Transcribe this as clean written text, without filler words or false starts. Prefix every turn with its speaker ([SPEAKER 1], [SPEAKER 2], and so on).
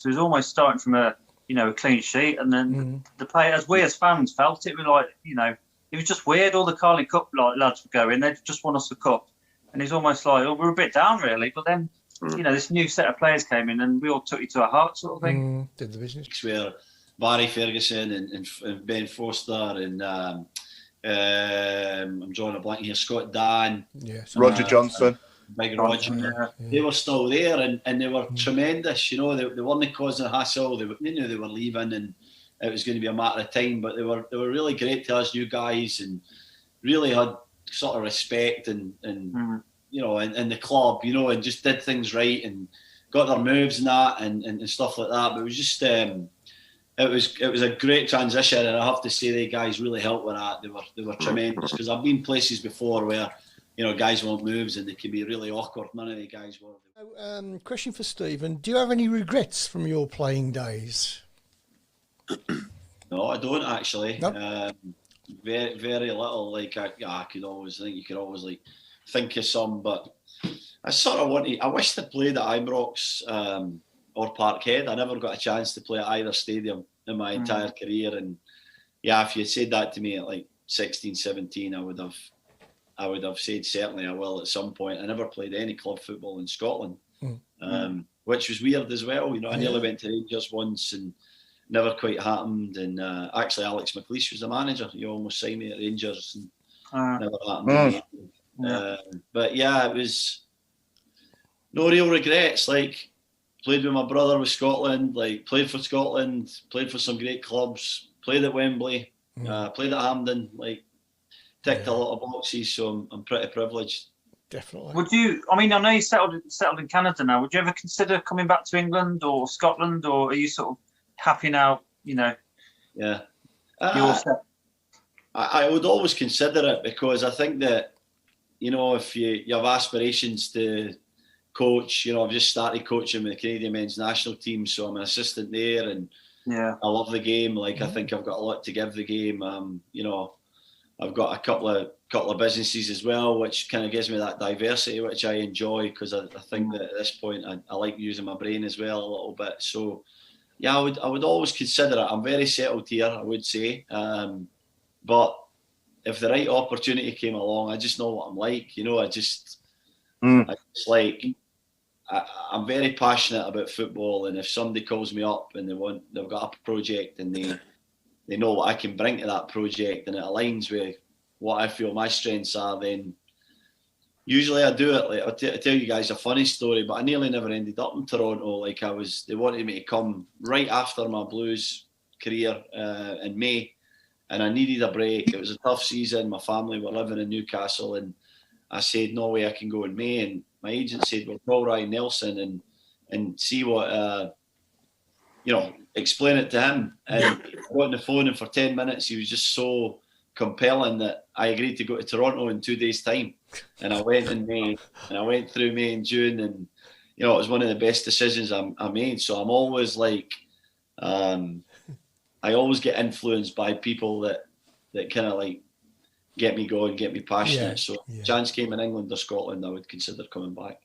[SPEAKER 1] So it was almost starting from a clean sheet, and then the players, we as fans felt it. We it was just weird. All the Carling Cup lads would go in, they'd just won us the cup, and it's almost like, oh, we're a bit down really. But then this new set of players came in, and we all took it to our heart, sort of thing.
[SPEAKER 2] Did the business.
[SPEAKER 3] Where Barry Ferguson and Ben Foster and I'm drawing a blank here, Scott Dan,
[SPEAKER 4] Roger Johnson.
[SPEAKER 3] Big Roger, they were still there, and they were tremendous. They weren't causing hassle. They knew they were leaving, and it was going to be a matter of time. But they were really great to us new guys, and really had sort of respect and the club, and just did things right and got their moves and that and stuff like that. But it was just it was a great transition, and I have to say the guys really helped with that. They were tremendous, because I've been places before where guys want moves and they can be really awkward. None of the guys were.
[SPEAKER 2] Question for Stephen. Do you have any regrets from your playing days?
[SPEAKER 3] No, I don't actually.
[SPEAKER 2] Nope.
[SPEAKER 3] Very, very little. Like I could always think you could always think of some, but I sort of I wish to play at Ibrox or Parkhead. I never got a chance to play at either stadium in my entire career. And if you said that to me at 16, 17, I would have said certainly I will at some point. I never played any club football in Scotland, which was weird as well. I nearly went to Rangers once and never quite happened. And actually, Alex McLeish was the manager. He almost signed me at Rangers, and never happened. But it was no real regrets. Played with my brother with Scotland. Played for Scotland. Played for some great clubs. Played at Wembley. Played at Hampden. Ticked a lot of boxes, so I'm pretty privileged.
[SPEAKER 2] Definitely.
[SPEAKER 1] Would you? I mean, I know you settled in Canada now. Would you ever consider coming back to England or Scotland, or are you sort of happy now?
[SPEAKER 3] Yeah.
[SPEAKER 1] You're set.
[SPEAKER 3] I would always consider it, because I think that if you have aspirations to coach, I've just started coaching with the Canadian men's national team, so I'm an assistant there, and I love the game. I think I've got a lot to give the game. I've got a couple of businesses as well, which kind of gives me that diversity, which I enjoy, because I think that at this point I like using my brain as well a little bit. So I would always consider it. I'm very settled here, I would say, but if the right opportunity came along, I just know what I'm like. I'm very passionate about football, and if somebody calls me up and they've got a project and they know what I can bring to that project and it aligns with what I feel my strengths are, then usually I do it. I'll tell you guys a funny story, but I nearly never ended up in Toronto. They wanted me to come right after my Blues career in May, and I needed a break. It was a tough season. My family were living in Newcastle, and I said, no way I can go in May. And my agent said, well, call Ryan Nelson and see what, explain it to him. And I got on the phone, and for 10 minutes, he was just so compelling that I agreed to go to Toronto in 2 days' time. And I went in May, and I went through May and June, and, it was one of the best decisions I made. So I'm always I always get influenced by people that kind of get me going, get me passionate. Chance came in England or Scotland, I would consider coming back.